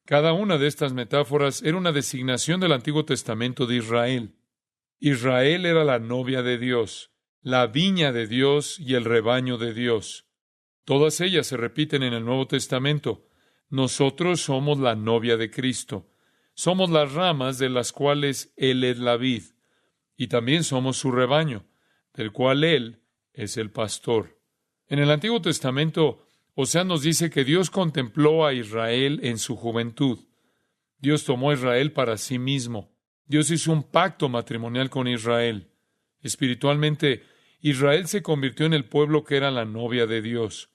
Cada una de estas metáforas era una designación del Antiguo Testamento de Israel. Israel era la novia de Dios, la viña de Dios y el rebaño de Dios. Todas ellas se repiten en el Nuevo Testamento. Nosotros somos la novia de Cristo. Somos las ramas de las cuales Él es la vid. Y también somos su rebaño, del cual Él es el pastor. En el Antiguo Testamento, Oseas nos dice que Dios contempló a Israel en su juventud. Dios tomó a Israel para sí mismo. Dios hizo un pacto matrimonial con Israel. Espiritualmente, Israel se convirtió en el pueblo que era la novia de Dios.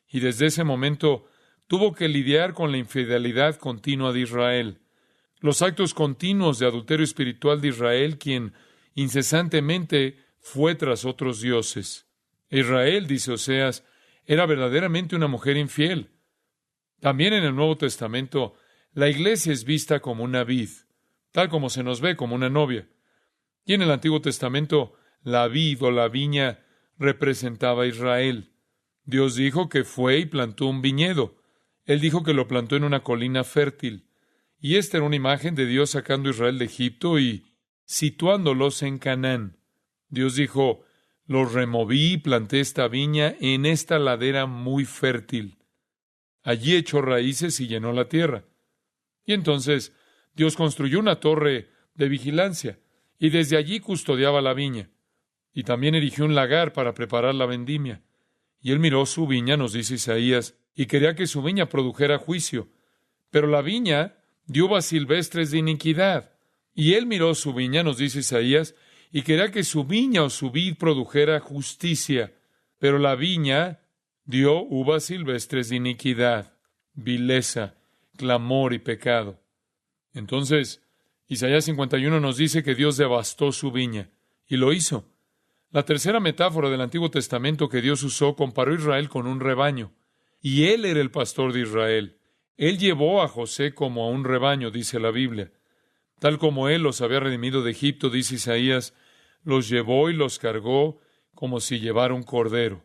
Y desde ese momento tuvo que lidiar con la infidelidad continua de Israel. Los actos continuos de adulterio espiritual de Israel, quien incesantemente fue tras otros dioses. Israel, dice Oseas, era verdaderamente una mujer infiel. También en el Nuevo Testamento, la iglesia es vista como una vid, tal como se nos ve como una novia. Y en el Antiguo Testamento, la vid o la viña representaba a Israel. Dios dijo que fue y plantó un viñedo. Él dijo que lo plantó en una colina fértil. Y esta era una imagen de Dios sacando a Israel de Egipto y situándolos en Canaán. Dios dijo: los removí y planté esta viña en esta ladera muy fértil. Allí echó raíces y llenó la tierra. Y entonces Dios construyó una torre de vigilancia y desde allí custodiaba la viña. Y también erigió un lagar para preparar la vendimia. Y él miró su viña, nos dice Isaías, y quería que su viña produjera juicio. Pero la viña dio uvas silvestres de iniquidad. Y él miró su viña, nos dice Isaías, y quería que su viña o su vid produjera justicia. Pero la viña dio uvas silvestres de iniquidad, vileza, clamor y pecado. Entonces, Isaías 51 nos dice que Dios devastó su viña, y lo hizo. La tercera metáfora del Antiguo Testamento que Dios usó comparó a Israel con un rebaño, y Él era el pastor de Israel. Él llevó a José como a un rebaño, dice la Biblia. Tal como Él los había redimido de Egipto, dice Isaías, los llevó y los cargó como si llevara un cordero.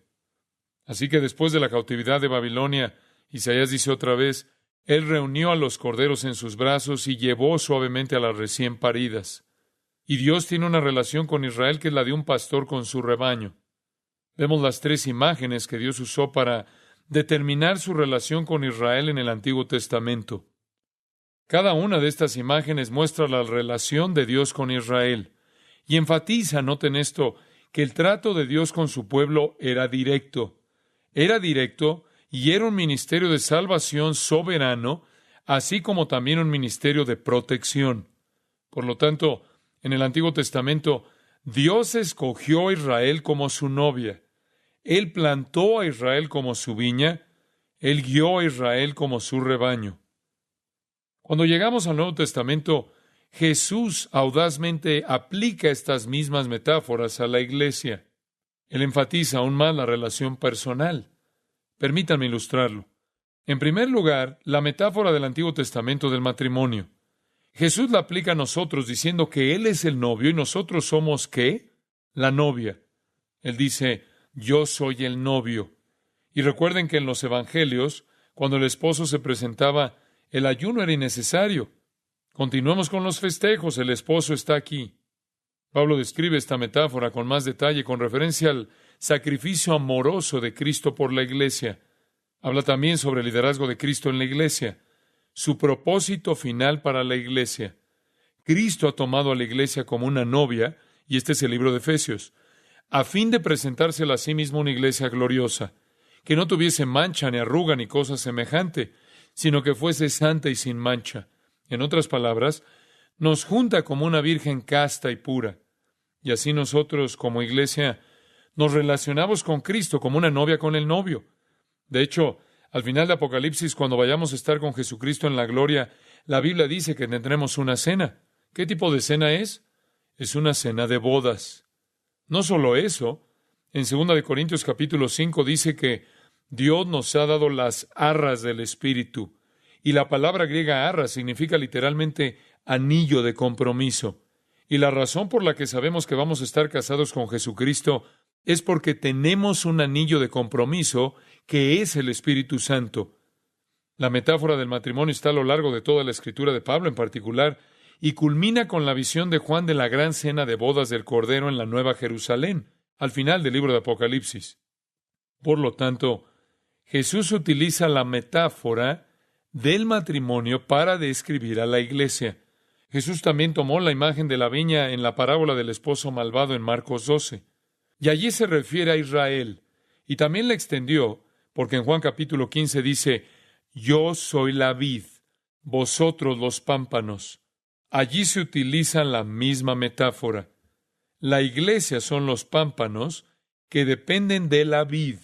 Así que después de la cautividad de Babilonia, Isaías dice otra vez, Él reunió a los corderos en sus brazos y llevó suavemente a las recién paridas. Y Dios tiene una relación con Israel que es la de un pastor con su rebaño. Vemos las tres imágenes que Dios usó para determinar su relación con Israel en el Antiguo Testamento. Cada una de estas imágenes muestra la relación de Dios con Israel y enfatiza, noten esto, que el trato de Dios con su pueblo era directo. Era directo y era un ministerio de salvación soberano, así como también un ministerio de protección. Por lo tanto, en el Antiguo Testamento, Dios escogió a Israel como su novia. Él plantó a Israel como su viña. Él guió a Israel como su rebaño. Cuando llegamos al Nuevo Testamento, Jesús audazmente aplica estas mismas metáforas a la iglesia. Él enfatiza aún más la relación personal. Permítanme ilustrarlo. En primer lugar, la metáfora del Antiguo Testamento del matrimonio. Jesús la aplica a nosotros diciendo que Él es el novio y nosotros somos, ¿qué? La novia. Él dice, yo soy el novio. Y recuerden que en los evangelios, cuando el esposo se presentaba, el ayuno era innecesario. Continuemos con los festejos, el esposo está aquí. Pablo describe esta metáfora con más detalle con referencia al sacrificio amoroso de Cristo por la iglesia. Habla también sobre el liderazgo de Cristo en la iglesia, su propósito final para la iglesia. Cristo ha tomado a la iglesia como una novia, y este es el libro de Efesios, a fin de presentársela a sí mismo una iglesia gloriosa, que no tuviese mancha ni arruga ni cosa semejante, sino que fuese santa y sin mancha. En otras palabras, nos junta como una virgen casta y pura. Y así nosotros, como iglesia, nos relacionamos con Cristo como una novia con el novio. De hecho, al final de Apocalipsis, cuando vayamos a estar con Jesucristo en la gloria, la Biblia dice que tendremos una cena. ¿Qué tipo de cena es? Es una cena de bodas. No solo eso, en 2 Corintios capítulo 5 dice que Dios nos ha dado las arras del Espíritu. Y la palabra griega arra significa literalmente anillo de compromiso. Y la razón por la que sabemos que vamos a estar casados con Jesucristo es porque tenemos un anillo de compromiso que es el Espíritu Santo. La metáfora del matrimonio está a lo largo de toda la escritura de Pablo en particular, y culmina con la visión de Juan de la gran cena de bodas del Cordero en la Nueva Jerusalén, al final del libro de Apocalipsis. Por lo tanto, Jesús utiliza la metáfora del matrimonio para describir a la iglesia. Jesús también tomó la imagen de la viña en la parábola del esposo malvado en Marcos 12. Y allí se refiere a Israel. Y también la extendió, porque en Juan capítulo 15 dice, yo soy la vid, vosotros los pámpanos. Allí se utiliza la misma metáfora. La iglesia son los pámpanos que dependen de la vid.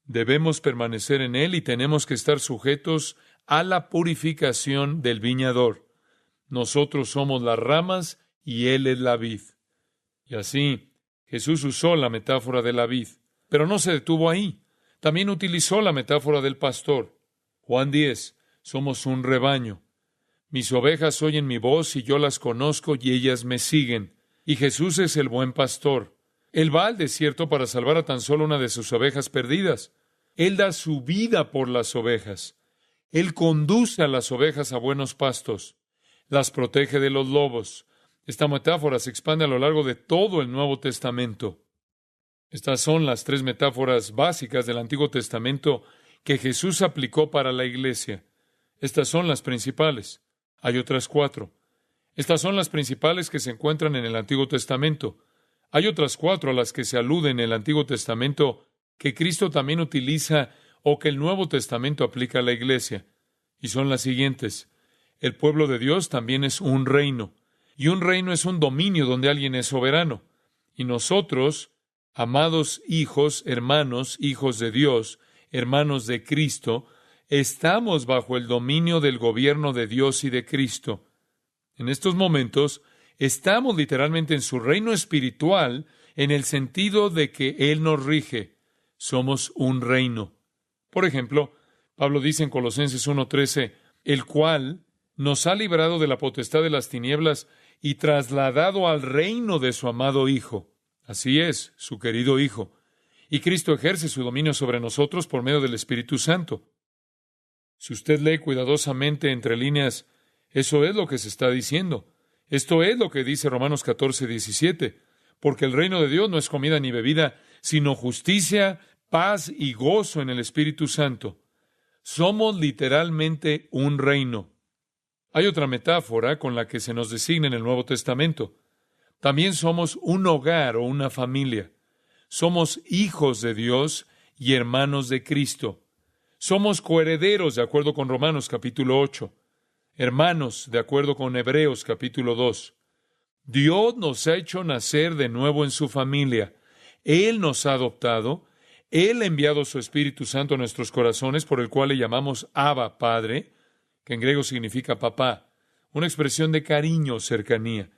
Debemos permanecer en él y tenemos que estar sujetos a la purificación del viñador. Nosotros somos las ramas y él es la vid. Y así, Jesús usó la metáfora de la vid, pero no se detuvo ahí. También utilizó la metáfora del pastor. Juan 10, somos un rebaño. Mis ovejas oyen mi voz y yo las conozco y ellas me siguen. Y Jesús es el buen pastor. Él va al desierto para salvar a tan solo una de sus ovejas perdidas. Él da su vida por las ovejas. Él conduce a las ovejas a buenos pastos. Las protege de los lobos. Esta metáfora se expande a lo largo de todo el Nuevo Testamento. Estas son las tres metáforas básicas del Antiguo Testamento que Jesús aplicó para la iglesia. Estas son las principales. Hay otras 4. Estas son las principales que se encuentran en el Antiguo Testamento. Hay otras 4 a las que se alude en el Antiguo Testamento que Cristo también utiliza o que el Nuevo Testamento aplica a la iglesia. Y son las siguientes. El pueblo de Dios también es un reino. Y un reino es un dominio donde alguien es soberano. Y nosotros, amados hijos, hermanos, hijos de Dios, hermanos de Cristo, estamos bajo el dominio del gobierno de Dios y de Cristo. En estos momentos, estamos literalmente en su reino espiritual en el sentido de que Él nos rige. Somos un reino. Por ejemplo, Pablo dice en Colosenses 1:13, el cual nos ha librado de la potestad de las tinieblas y trasladado al reino de su amado Hijo. Así es, su querido Hijo. Y Cristo ejerce su dominio sobre nosotros por medio del Espíritu Santo. Si usted lee cuidadosamente entre líneas, eso es lo que se está diciendo. Esto es lo que dice Romanos 14:17. Porque el reino de Dios no es comida ni bebida, sino justicia, paz y gozo en el Espíritu Santo. Somos literalmente un reino. Hay otra metáfora con la que se nos designa en el Nuevo Testamento. También somos un hogar o una familia. Somos hijos de Dios y hermanos de Cristo. Somos coherederos de acuerdo con Romanos capítulo 8. Hermanos de acuerdo con Hebreos capítulo 2. Dios nos ha hecho nacer de nuevo en su familia. Él nos ha adoptado. Él ha enviado su Espíritu Santo a nuestros corazones, por el cual le llamamos Abba, Padre, que en griego significa papá, una expresión de cariño o cercanía.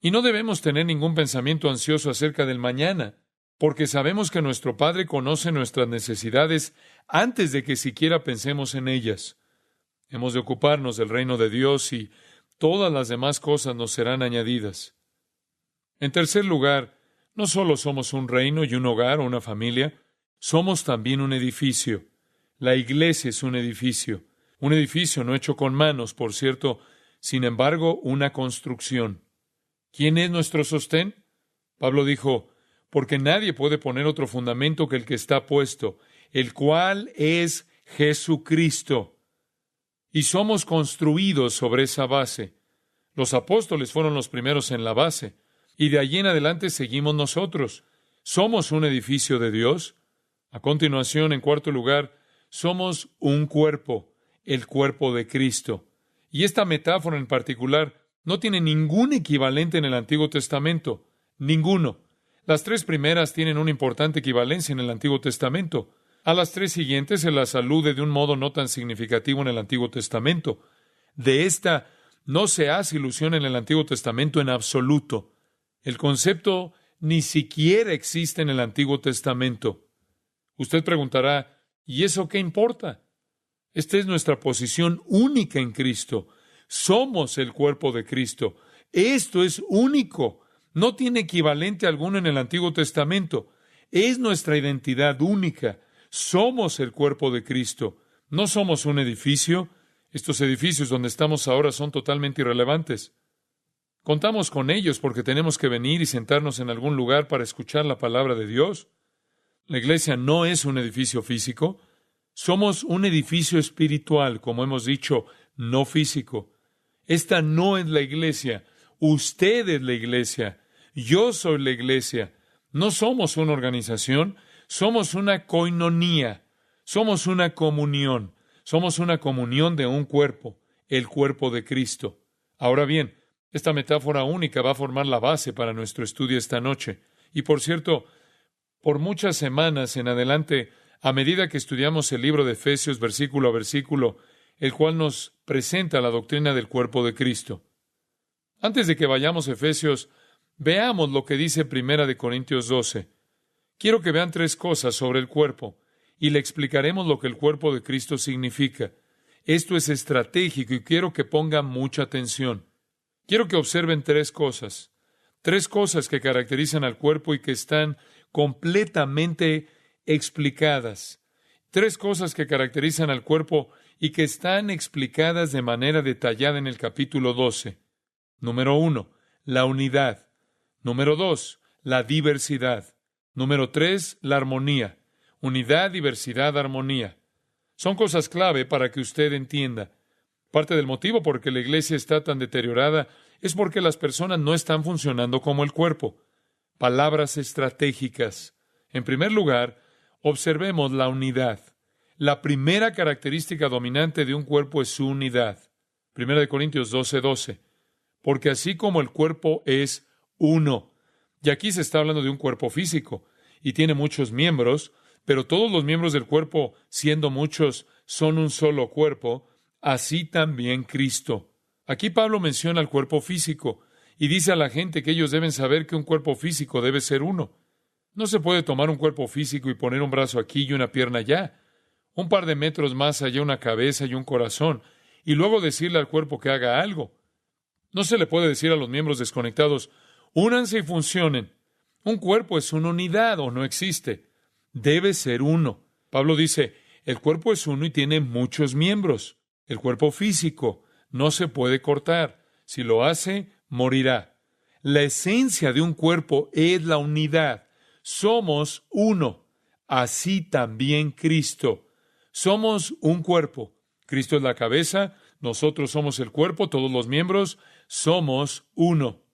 Y no debemos tener ningún pensamiento ansioso acerca del mañana, porque sabemos que nuestro Padre conoce nuestras necesidades antes de que siquiera pensemos en ellas. Hemos de ocuparnos del reino de Dios y todas las demás cosas nos serán añadidas. En tercer lugar, no solo somos un reino y un hogar o una familia, somos también un edificio. La iglesia es un edificio no hecho con manos, por cierto, sin embargo, una construcción. ¿Quién es nuestro sostén? Pablo dijo, porque nadie puede poner otro fundamento que el que está puesto, el cual es Jesucristo. Y somos construidos sobre esa base. Los apóstoles fueron los primeros en la base, y de allí en adelante seguimos nosotros. Somos un edificio de Dios. A continuación, en cuarto lugar, somos un cuerpo, el cuerpo de Cristo. Y esta metáfora en particular no tiene ningún equivalente en el Antiguo Testamento. Ninguno. Las 3 primeras tienen una importante equivalencia en el Antiguo Testamento. A las 3 siguientes se las alude de un modo no tan significativo en el Antiguo Testamento. De esta no se hace ilusión en el Antiguo Testamento en absoluto. El concepto ni siquiera existe en el Antiguo Testamento. Usted preguntará, ¿y eso qué importa? Esta es nuestra posición única en Cristo. Somos el cuerpo de Cristo. Esto es único. No tiene equivalente alguno en el Antiguo Testamento. Es nuestra identidad única. Somos el cuerpo de Cristo. No somos un edificio. Estos edificios donde estamos ahora son totalmente irrelevantes. Contamos con ellos porque tenemos que venir y sentarnos en algún lugar para escuchar la palabra de Dios. La iglesia no es un edificio físico. Somos un edificio espiritual, como hemos dicho, no físico. Esta no es la iglesia. Usted es la iglesia. Yo soy la iglesia. No somos una organización. Somos una koinonía. Somos una comunión. Somos una comunión de un cuerpo, el cuerpo de Cristo. Ahora bien, esta metáfora única va a formar la base para nuestro estudio esta noche. Y por cierto, por muchas semanas en adelante, a medida que estudiamos el libro de Efesios versículo a versículo, el cual nos presenta la doctrina del cuerpo de Cristo. Antes de que vayamos a Efesios, veamos lo que dice Primera de Corintios 12. Quiero que vean 3 cosas sobre el cuerpo, y le explicaremos lo que el cuerpo de Cristo significa. Esto es estratégico y quiero que pongan mucha atención. Quiero que observen 3 cosas. 3 cosas que caracterizan al cuerpo y que están completamente explicadas. 3 cosas que caracterizan al cuerpo y que están explicadas de manera detallada en el capítulo 12. Número 1, la unidad. Número 2, la diversidad. Número 3, la armonía. Unidad, diversidad, armonía. Son cosas clave para que usted entienda. Parte del motivo por que la iglesia está tan deteriorada es porque las personas no están funcionando como el cuerpo. Palabras estratégicas. En primer lugar, observemos la unidad. La primera característica dominante de un cuerpo es su unidad. 1 Corintios 12:12. Porque así como el cuerpo es uno. Y aquí se está hablando de un cuerpo físico, y tiene muchos miembros, pero todos los miembros del cuerpo, siendo muchos, son un solo cuerpo, así también Cristo. Aquí Pablo menciona el cuerpo físico, y dice a la gente que ellos deben saber que un cuerpo físico debe ser uno. No se puede tomar un cuerpo físico y poner un brazo aquí y una pierna allá, un par de metros más allá una cabeza y un corazón, y luego decirle al cuerpo que haga algo. No se le puede decir a los miembros desconectados, únanse y funcionen. Un cuerpo es una unidad o no existe. Debe ser uno. Pablo dice, el cuerpo es uno y tiene muchos miembros. El cuerpo físico no se puede cortar. Si lo hace, morirá. La esencia de un cuerpo es la unidad. Somos uno. Así también Cristo. Somos un cuerpo. Cristo es la cabeza, nosotros somos el cuerpo, todos los miembros, somos uno.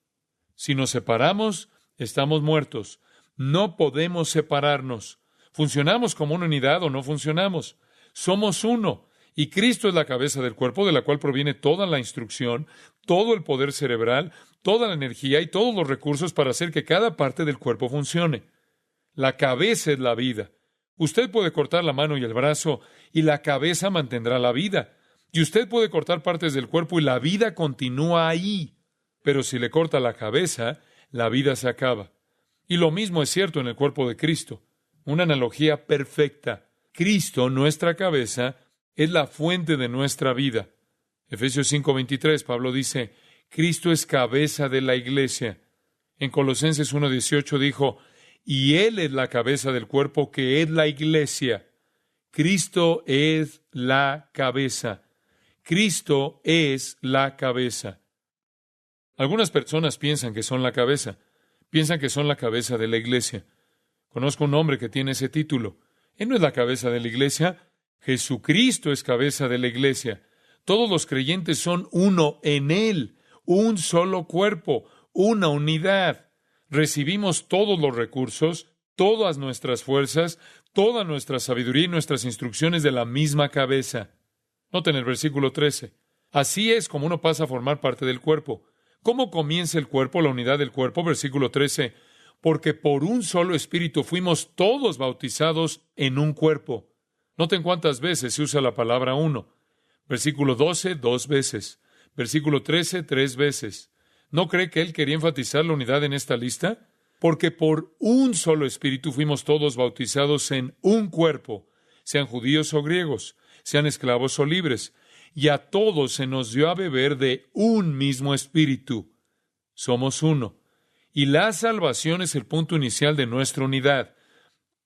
Si nos separamos, estamos muertos. No podemos separarnos. ¿Funcionamos como una unidad o no funcionamos? Somos uno. Y Cristo es la cabeza del cuerpo, de la cual proviene toda la instrucción, todo el poder cerebral, toda la energía y todos los recursos para hacer que cada parte del cuerpo funcione. La cabeza es la vida. Usted puede cortar la mano y el brazo, y la cabeza mantendrá la vida. Y usted puede cortar partes del cuerpo y la vida continúa ahí. Pero si le corta la cabeza, la vida se acaba. Y lo mismo es cierto en el cuerpo de Cristo. Una analogía perfecta. Cristo, nuestra cabeza, es la fuente de nuestra vida. Efesios 5:23, Pablo dice, Cristo es cabeza de la iglesia. En Colosenses 1:18 dijo, y Él es la cabeza del cuerpo que es la iglesia. Cristo es la cabeza. Cristo es la cabeza. Algunas personas piensan que son la cabeza. Piensan que son la cabeza de la iglesia. Conozco un hombre que tiene ese título. Él no es la cabeza de la iglesia. Jesucristo es cabeza de la iglesia. Todos los creyentes son uno en Él, un solo cuerpo, una unidad. Recibimos todos los recursos, todas nuestras fuerzas, toda nuestra sabiduría y nuestras instrucciones de la misma cabeza. Noten el versículo 13. Así es como uno pasa a formar parte del cuerpo. ¿Cómo comienza el cuerpo, la unidad del cuerpo? Versículo 13. Porque por un solo espíritu fuimos todos bautizados en un cuerpo. Noten cuántas veces se usa la palabra uno. Versículo 12, 2 veces. Versículo 13, 3 veces. ¿No cree que él quería enfatizar la unidad en esta lista? Porque por un solo espíritu fuimos todos bautizados en un cuerpo, sean judíos o griegos, sean esclavos o libres, y a todos se nos dio a beber de un mismo espíritu. Somos uno. Y la salvación es el punto inicial de nuestra unidad.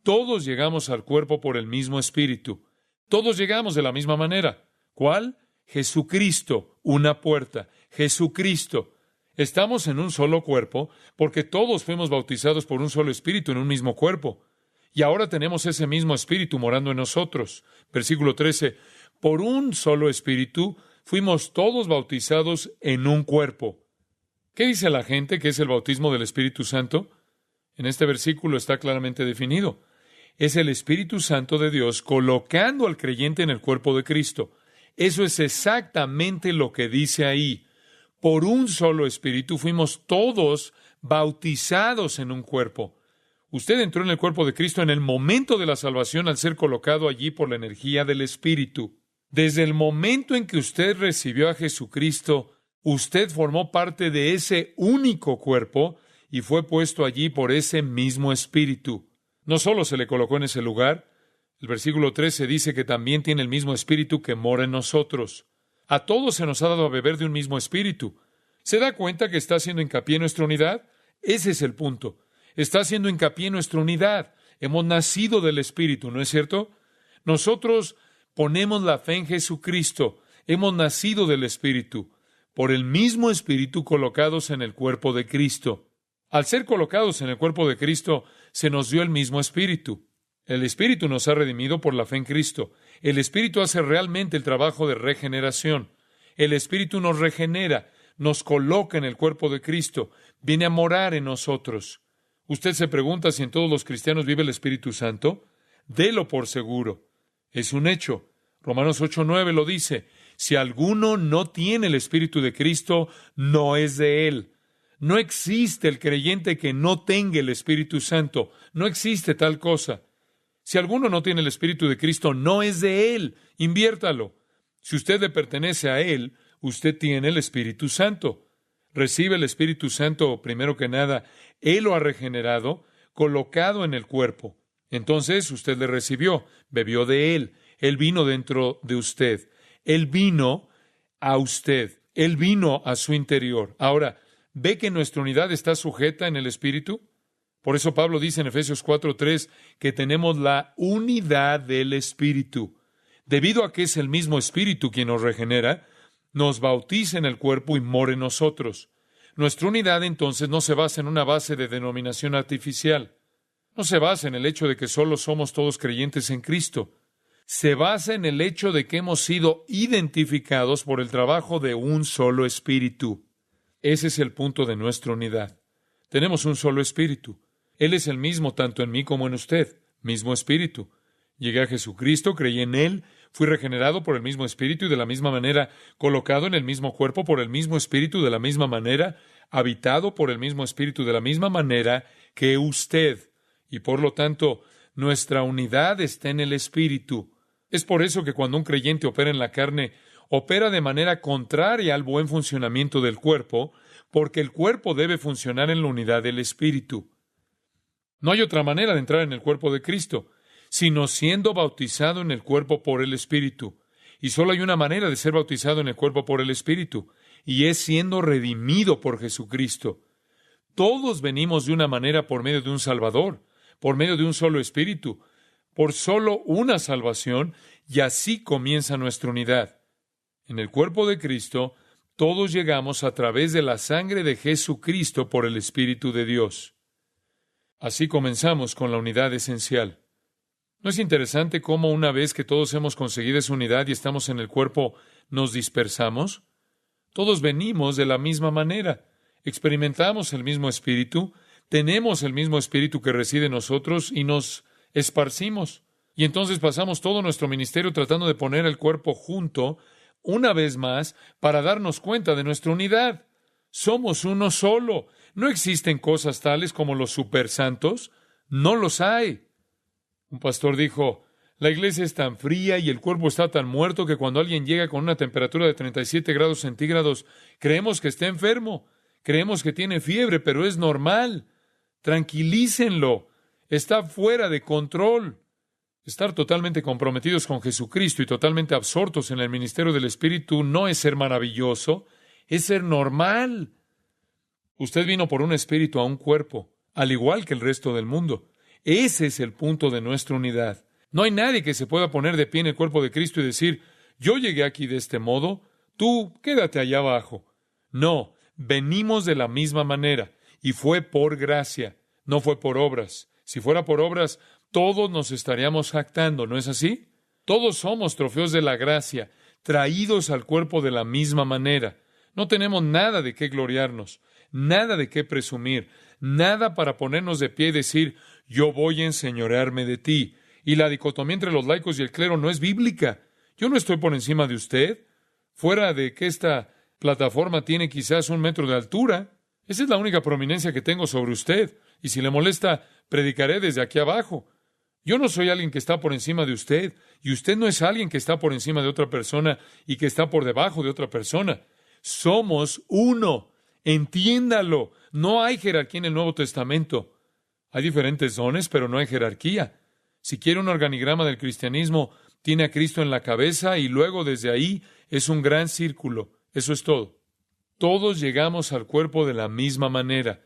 Todos llegamos al cuerpo por el mismo espíritu. Todos llegamos de la misma manera. ¿Cuál? Jesucristo, una puerta. Jesucristo. Estamos en un solo cuerpo porque todos fuimos bautizados por un solo espíritu en un mismo cuerpo. Y ahora tenemos ese mismo espíritu morando en nosotros. Versículo 13. Por un solo espíritu fuimos todos bautizados en un cuerpo. ¿Qué dice la gente que es el bautismo del Espíritu Santo? En este versículo está claramente definido. Es el Espíritu Santo de Dios colocando al creyente en el cuerpo de Cristo. Eso es exactamente lo que dice ahí. Por un solo espíritu fuimos todos bautizados en un cuerpo. Usted entró en el cuerpo de Cristo en el momento de la salvación al ser colocado allí por la energía del Espíritu. Desde el momento en que usted recibió a Jesucristo, usted formó parte de ese único cuerpo y fue puesto allí por ese mismo Espíritu. No solo se le colocó en ese lugar, el versículo 13 dice que también tiene el mismo Espíritu que mora en nosotros. A todos se nos ha dado a beber de un mismo Espíritu. ¿Se da cuenta que está haciendo hincapié en nuestra unidad? Ese es el punto. Está haciendo hincapié en nuestra unidad. Hemos nacido del Espíritu, ¿no es cierto? Nosotros ponemos la fe en Jesucristo. Hemos nacido del Espíritu, por el mismo Espíritu colocados en el cuerpo de Cristo. Al ser colocados en el cuerpo de Cristo, se nos dio el mismo Espíritu. El Espíritu nos ha redimido por la fe en Cristo. El Espíritu hace realmente el trabajo de regeneración. El Espíritu nos regenera, nos coloca en el cuerpo de Cristo, viene a morar en nosotros. Usted se pregunta si en todos los cristianos vive el Espíritu Santo. Délo por seguro. Es un hecho. Romanos 8:9 lo dice. Si alguno no tiene el Espíritu de Cristo, no es de él. No existe el creyente que no tenga el Espíritu Santo. No existe tal cosa. Si alguno no tiene el Espíritu de Cristo, no es de él. Inviértalo. Si usted le pertenece a él, usted tiene el Espíritu Santo. Recibe el Espíritu Santo, primero que nada, él lo ha regenerado, colocado en el cuerpo. Entonces usted le recibió, bebió de él. Él vino dentro de usted. Él vino a usted. Él vino a su interior. Ahora, ¿ve que nuestra unidad está sujeta en el Espíritu? Por eso Pablo dice en Efesios 4:3 que tenemos la unidad del Espíritu. Debido a que es el mismo Espíritu quien nos regenera, nos bautiza en el cuerpo y mora en nosotros. Nuestra unidad entonces no se basa en una base de denominación artificial. No se basa en el hecho de que solo somos todos creyentes en Cristo. Se basa en el hecho de que hemos sido identificados por el trabajo de un solo Espíritu. Ese es el punto de nuestra unidad. Tenemos un solo Espíritu. Él es el mismo tanto en mí como en usted. Mismo Espíritu. Llegué a Jesucristo, creí en Él, fui regenerado por el mismo Espíritu y de la misma manera colocado en el mismo cuerpo por el mismo Espíritu de la misma manera, habitado por el mismo Espíritu de la misma manera que usted. Y por lo tanto, nuestra unidad está en el Espíritu. Es por eso que cuando un creyente opera en la carne, opera de manera contraria al buen funcionamiento del cuerpo, porque el cuerpo debe funcionar en la unidad del Espíritu. No hay otra manera de entrar en el cuerpo de Cristo, sino siendo bautizado en el cuerpo por el Espíritu. Y solo hay una manera de ser bautizado en el cuerpo por el Espíritu, y es siendo redimido por Jesucristo. Todos venimos de una manera por medio de un Salvador, por medio de un solo Espíritu, por solo una salvación, y así comienza nuestra unidad. En el cuerpo de Cristo, todos llegamos a través de la sangre de Jesucristo por el Espíritu de Dios. Así comenzamos con la unidad esencial. ¿No es interesante cómo una vez que todos hemos conseguido esa unidad y estamos en el cuerpo, nos dispersamos? Todos venimos de la misma manera. Experimentamos el mismo Espíritu, tenemos el mismo Espíritu que reside en nosotros y nos esparcimos. Y entonces pasamos todo nuestro ministerio tratando de poner el cuerpo junto, una vez más, para darnos cuenta de nuestra unidad. Somos uno solo. No existen cosas tales como los supersantos. No los hay. Un pastor dijo, la iglesia es tan fría y el cuerpo está tan muerto que cuando alguien llega con una temperatura de 37 grados centígrados, creemos que está enfermo. Creemos que tiene fiebre, pero es normal. Tranquilícenlo. Está fuera de control. Estar totalmente comprometidos con Jesucristo y totalmente absortos en el ministerio del Espíritu no es ser maravilloso, es ser normal. Usted vino por un espíritu a un cuerpo, al igual que el resto del mundo. Ese es el punto de nuestra unidad. No hay nadie que se pueda poner de pie en el cuerpo de Cristo y decir, yo llegué aquí de este modo, tú quédate allá abajo. No, venimos de la misma manera, y fue por gracia, no fue por obras. Si fuera por obras, todos nos estaríamos jactando, ¿no es así? Todos somos trofeos de la gracia, traídos al cuerpo de la misma manera. No tenemos nada de qué gloriarnos, nada de qué presumir, nada para ponernos de pie y decir, yo voy a enseñorearme de ti. Y la dicotomía entre los laicos y el clero no es bíblica. Yo no estoy por encima de usted, fuera de que esta plataforma tiene quizás 1 metro de altura. Esa es la única prominencia que tengo sobre usted, y si le molesta, predicaré desde aquí abajo. Yo no soy alguien que está por encima de usted, y usted no es alguien que está por encima de otra persona y que está por debajo de otra persona. Somos uno. Entiéndalo. No hay jerarquía en el Nuevo Testamento. Hay diferentes dones, pero no hay jerarquía. Si quiere un organigrama del cristianismo, tiene a Cristo en la cabeza y luego desde ahí es un gran círculo. Eso es todo. Todos llegamos al cuerpo de la misma manera.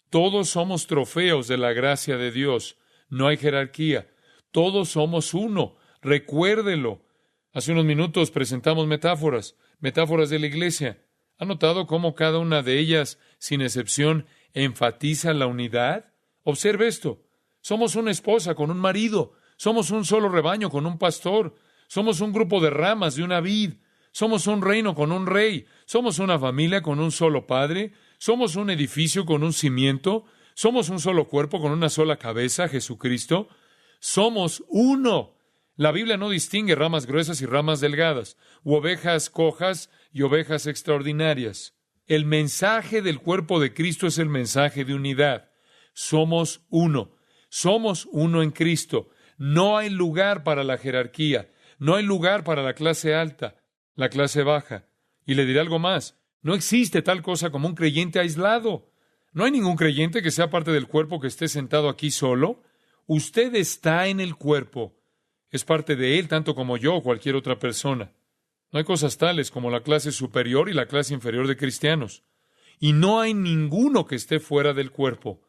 Todos somos trofeos de la gracia de Dios. No hay jerarquía. Todos somos uno. Recuérdelo. Hace unos minutos presentamos metáforas de la iglesia. ¿Ha notado cómo cada una de ellas, sin excepción, enfatiza la unidad? Observe esto. Somos una esposa con un marido. Somos un solo rebaño con un pastor. Somos un grupo de ramas de una vid. Somos un reino con un rey. Somos una familia con un solo padre. Somos un edificio con un cimiento. Somos un solo cuerpo con una sola cabeza, Jesucristo. Somos uno. La Biblia no distingue ramas gruesas y ramas delgadas, u ovejas cojas y ovejas extraordinarias. El mensaje del cuerpo de Cristo es el mensaje de unidad. Somos uno. Somos uno en Cristo. No hay lugar para la jerarquía. No hay lugar para la clase alta, la clase baja. Y le diré algo más. No existe tal cosa como un creyente aislado. No hay ningún creyente que sea parte del cuerpo que esté sentado aquí solo. Usted está en el cuerpo. Es parte de él tanto como yo o cualquier otra persona. No hay cosas tales como la clase superior y la clase inferior de cristianos. Y no hay ninguno que esté fuera del cuerpo.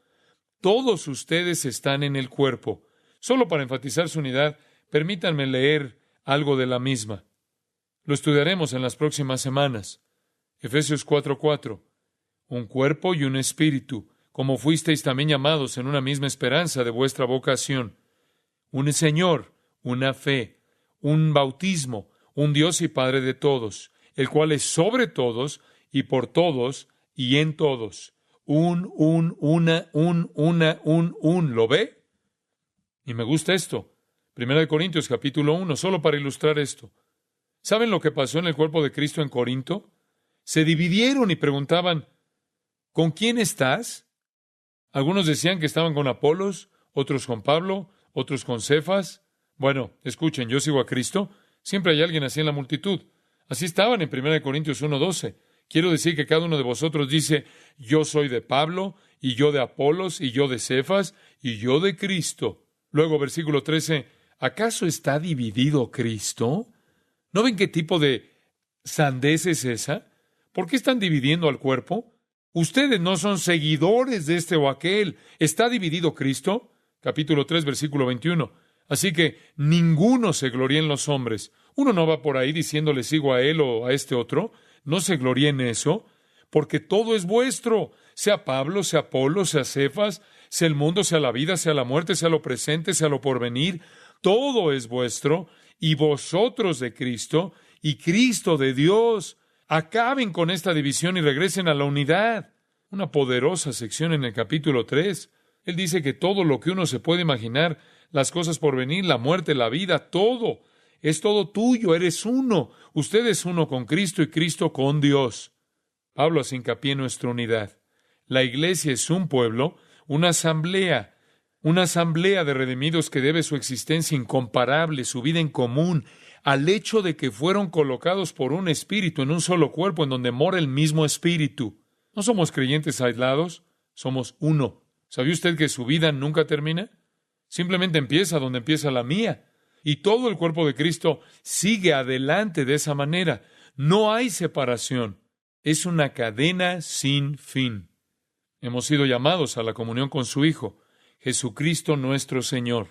Todos ustedes están en el cuerpo. Solo para enfatizar su unidad, permítanme leer algo de la misma. Lo estudiaremos en las próximas semanas. Efesios 4:4. Un cuerpo y un espíritu, como fuisteis también llamados en una misma esperanza de vuestra vocación. Un Señor, una fe, un bautismo, un Dios y Padre de todos, el cual es sobre todos y por todos y en todos. Una. ¿Lo ve? Y me gusta esto. 1 Corintios capítulo 1, solo para ilustrar esto. ¿Saben lo que pasó en el cuerpo de Cristo en Corinto? Se dividieron y preguntaban, ¿con quién estás? Algunos decían que estaban con Apolos, otros con Pablo, otros con Cefas. Bueno, escuchen, yo sigo a Cristo. Siempre hay alguien así en la multitud. Así estaban en 1 Corintios 1:12. Quiero decir que cada uno de vosotros dice, yo soy de Pablo, y yo de Apolos, y yo de Cefas, y yo de Cristo. Luego, versículo 13, ¿acaso está dividido Cristo? ¿No ven qué tipo de sandez es esa? ¿Por qué están dividiendo al cuerpo? Ustedes no son seguidores de este o aquel. ¿Está dividido Cristo? Capítulo 3, versículo 21. Así que ninguno se gloríe en los hombres. Uno no va por ahí diciéndole sigo a él o a este otro. No se gloríe en eso, porque todo es vuestro. Sea Pablo, sea Apolo, sea Cefas, sea el mundo, sea la vida, sea la muerte, sea lo presente, sea lo porvenir. Todo es vuestro, y vosotros de Cristo, y Cristo de Dios. Acaben con esta división y regresen a la unidad. Una poderosa sección en el capítulo 3. Él dice que todo lo que uno se puede imaginar, las cosas por venir, la muerte, la vida, todo, es todo tuyo, eres uno. Usted es uno con Cristo y Cristo con Dios. Pablo hace hincapié en nuestra unidad. La iglesia es un pueblo, una asamblea de redimidos que debe su existencia incomparable, su vida en común, al hecho de que fueron colocados por un espíritu en un solo cuerpo en donde mora el mismo espíritu. No somos creyentes aislados, somos uno. ¿Sabía usted que su vida nunca termina? Simplemente empieza donde empieza la mía. Y todo el cuerpo de Cristo sigue adelante de esa manera. No hay separación. Es una cadena sin fin. Hemos sido llamados a la comunión con su Hijo, Jesucristo nuestro Señor.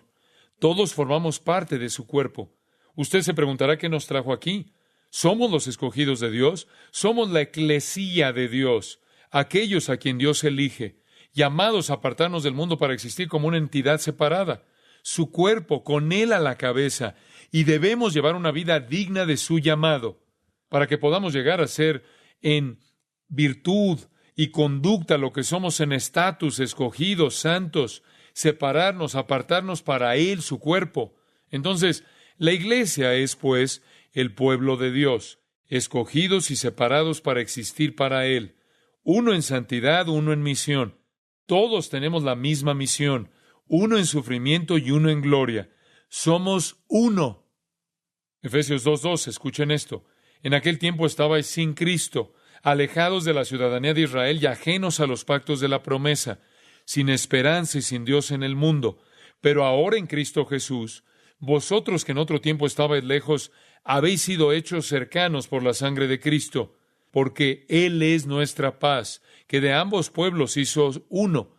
Todos formamos parte de su cuerpo. Usted se preguntará qué nos trajo aquí. ¿Somos los escogidos de Dios? Somos la eclesía de Dios, aquellos a quien Dios elige, llamados a apartarnos del mundo para existir como una entidad separada. Su cuerpo, con Él a la cabeza, y debemos llevar una vida digna de su llamado, para que podamos llegar a ser en virtud y conducta lo que somos en estatus, escogidos, santos, separarnos, apartarnos para Él, su cuerpo. Entonces, la iglesia es, pues, el pueblo de Dios, escogidos y separados para existir para Él. Uno en santidad, uno en misión. Todos tenemos la misma misión, uno en sufrimiento y uno en gloria. Somos uno. Efesios 2:2, escuchen esto. En aquel tiempo estabais sin Cristo, alejados de la ciudadanía de Israel y ajenos a los pactos de la promesa, sin esperanza y sin Dios en el mundo. Pero ahora en Cristo Jesús, vosotros que en otro tiempo estabais lejos, habéis sido hechos cercanos por la sangre de Cristo, porque Él es nuestra paz, que de ambos pueblos hizo uno,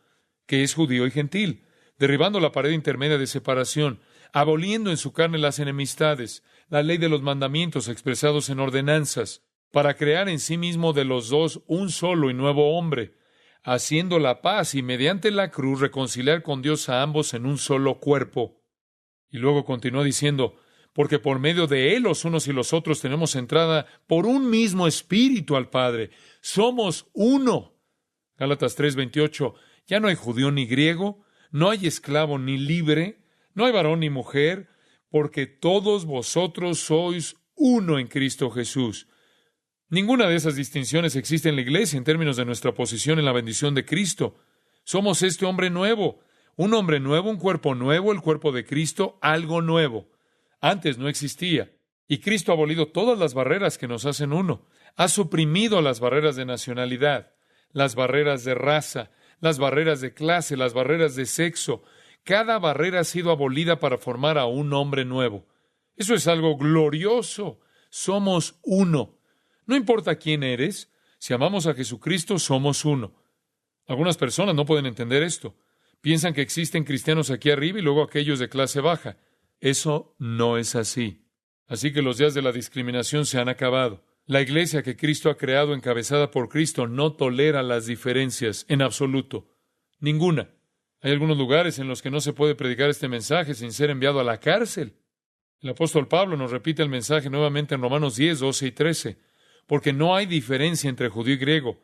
que es judío y gentil, derribando la pared intermedia de separación, aboliendo en su carne las enemistades, la ley de los mandamientos expresados en ordenanzas, para crear en sí mismo de los dos un solo y nuevo hombre, haciendo la paz y mediante la cruz reconciliar con Dios a ambos en un solo cuerpo. Y luego continuó diciendo, porque por medio de Él los unos y los otros tenemos entrada por un mismo espíritu al Padre. Somos uno. Gálatas 3:28, ya no hay judío ni griego, no hay esclavo ni libre, no hay varón ni mujer, porque todos vosotros sois uno en Cristo Jesús. Ninguna de esas distinciones existe en la iglesia en términos de nuestra posición en la bendición de Cristo. Somos este hombre nuevo, un cuerpo nuevo, el cuerpo de Cristo, algo nuevo. Antes no existía. Y Cristo ha abolido todas las barreras que nos hacen uno. Ha suprimido las barreras de nacionalidad, las barreras de raza, las barreras de clase, las barreras de sexo. Cada barrera ha sido abolida para formar a un hombre nuevo. Eso es algo glorioso. Somos uno. No importa quién eres, si amamos a Jesucristo, somos uno. Algunas personas no pueden entender esto. Piensan que existen cristianos aquí arriba y luego aquellos de clase baja. Eso no es así. Así que los días de la discriminación se han acabado. La iglesia que Cristo ha creado, encabezada por Cristo, no tolera las diferencias en absoluto. Ninguna. Hay algunos lugares en los que no se puede predicar este mensaje sin ser enviado a la cárcel. El apóstol Pablo nos repite el mensaje nuevamente en Romanos 10, 12 y 13. Porque no hay diferencia entre judío y griego,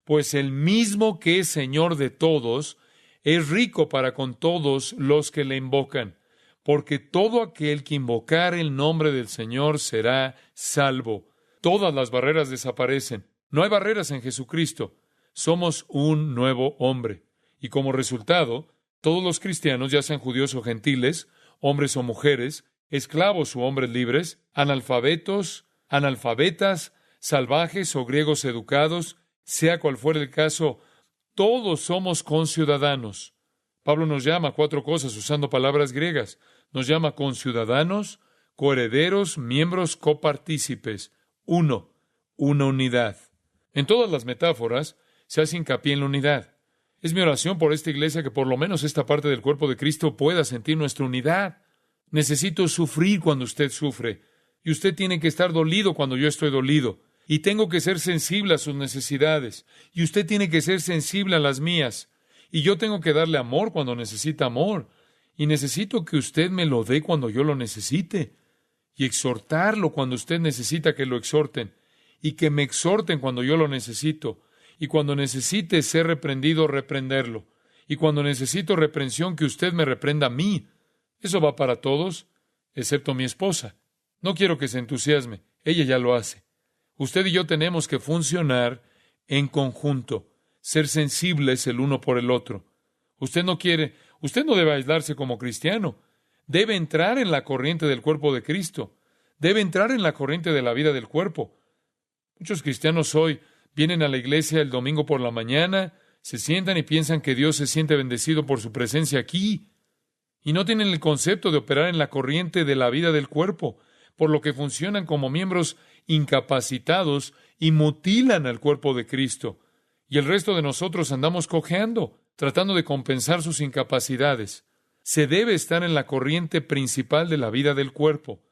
pues el mismo que es Señor de todos, es rico para con todos los que le invocan, porque todo aquel que invocar el nombre del Señor será salvo. Todas las barreras desaparecen. No hay barreras en Jesucristo. Somos un nuevo hombre. Y como resultado, todos los cristianos, ya sean judíos o gentiles, hombres o mujeres, esclavos u hombres libres, analfabetos, analfabetas, salvajes o griegos educados, sea cual fuera el caso, todos somos conciudadanos. Pablo nos llama a 4 cosas usando palabras griegas. Nos llama conciudadanos, coherederos, miembros, copartícipes. Uno, una unidad. En todas las metáforas se hace hincapié en la unidad. Es mi oración por esta iglesia que por lo menos esta parte del cuerpo de Cristo pueda sentir nuestra unidad. Necesito sufrir cuando usted sufre, y usted tiene que estar dolido cuando yo estoy dolido. Y tengo que ser sensible a sus necesidades. Y usted tiene que ser sensible a las mías. Y yo tengo que darle amor cuando necesita amor. Y necesito que usted me lo dé cuando yo lo necesite. Y exhortarlo cuando usted necesita que lo exhorten. Y que me exhorten cuando yo lo necesito. Y cuando necesite ser reprendido, reprenderlo. Y cuando necesito reprensión, que usted me reprenda a mí. Eso va para todos, excepto mi esposa. No quiero que se entusiasme. Ella ya lo hace. Usted y yo tenemos que funcionar en conjunto, ser sensibles el uno por el otro. Usted no debe aislarse como cristiano. Debe entrar en la corriente del cuerpo de Cristo. Debe entrar en la corriente de la vida del cuerpo. Muchos cristianos hoy vienen a la iglesia el domingo por la mañana, se sientan y piensan que Dios se siente bendecido por su presencia aquí. Y no tienen el concepto de operar en la corriente de la vida del cuerpo, por lo que funcionan como miembros incapacitados y mutilan al cuerpo de Cristo. Y el resto de nosotros andamos cojeando, tratando de compensar sus incapacidades. se debe estar en la corriente principal de la vida del cuerpo.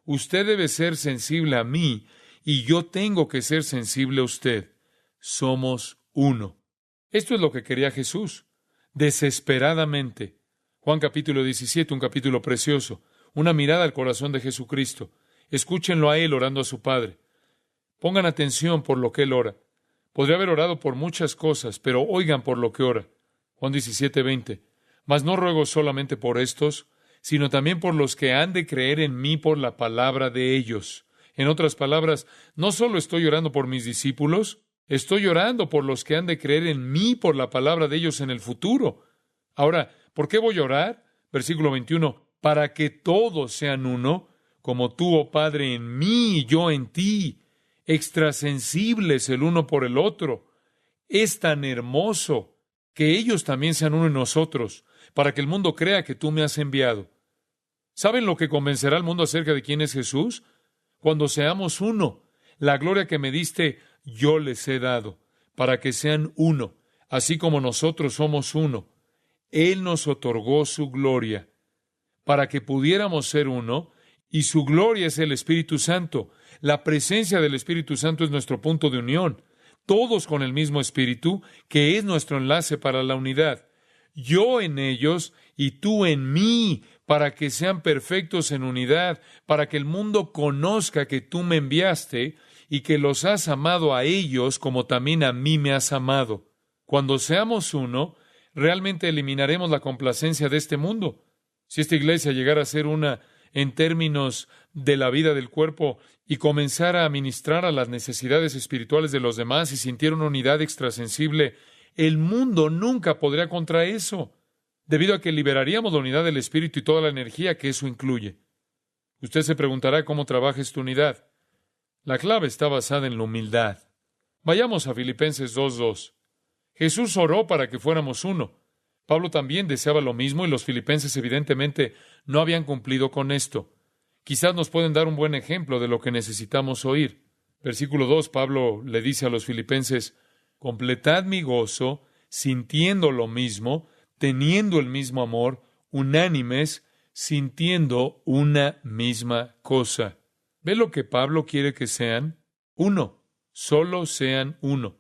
Usted debe ser sensible a mí y yo tengo que ser sensible a usted. Somos uno. Esto es lo que quería Jesús, desesperadamente. Juan capítulo 17, un capítulo precioso, una mirada al corazón de Jesucristo. Escúchenlo a Él orando a su Padre. Pongan atención por lo que Él ora. Podría haber orado por muchas cosas, pero oigan por lo que ora. Juan 17, 20. Mas no ruego solamente por estos, sino también por los que han de creer en mí por la palabra de ellos. En otras palabras, no solo estoy orando por mis discípulos, estoy orando por los que han de creer en mí por la palabra de ellos en el futuro. Ahora, ¿por qué voy a orar? Versículo 21. Para que todos sean uno, como tú, oh Padre, en mí y yo en ti, extrasensibles el uno por el otro. Es tan hermoso que ellos también sean uno en nosotros, para que el mundo crea que tú me has enviado. ¿Saben lo que convencerá al mundo acerca de quién es Jesús? Cuando seamos uno, la gloria que me diste, yo les he dado, para que sean uno, así como nosotros somos uno. Él nos otorgó su gloria, para que pudiéramos ser uno, y su gloria es el Espíritu Santo. La presencia del Espíritu Santo es nuestro punto de unión, todos con el mismo Espíritu, que es nuestro enlace para la unidad. Yo en ellos y tú en mí, para que sean perfectos en unidad, para que el mundo conozca que tú me enviaste y que los has amado a ellos como también a mí me has amado. Cuando seamos uno, realmente eliminaremos la complacencia de este mundo. Si esta iglesia llegara a ser una en términos de la vida del cuerpo y comenzara a ministrar a las necesidades espirituales de los demás y sintiera una unidad extrasensible, el mundo nunca podría contra eso, debido a que liberaríamos la unidad del Espíritu y toda la energía que eso incluye. Usted se preguntará cómo trabaja esta unidad. La clave está basada en la humildad. Vayamos a Filipenses 2:2. Jesús oró para que fuéramos uno. Pablo también deseaba lo mismo y los filipenses evidentemente no habían cumplido con esto. Quizás nos pueden dar un buen ejemplo de lo que necesitamos oír. Versículo 2, Pablo le dice a los filipenses: completad mi gozo, sintiendo lo mismo, teniendo el mismo amor, unánimes, sintiendo una misma cosa. ¿Ve lo que Pablo quiere que sean? Uno, solo sean uno.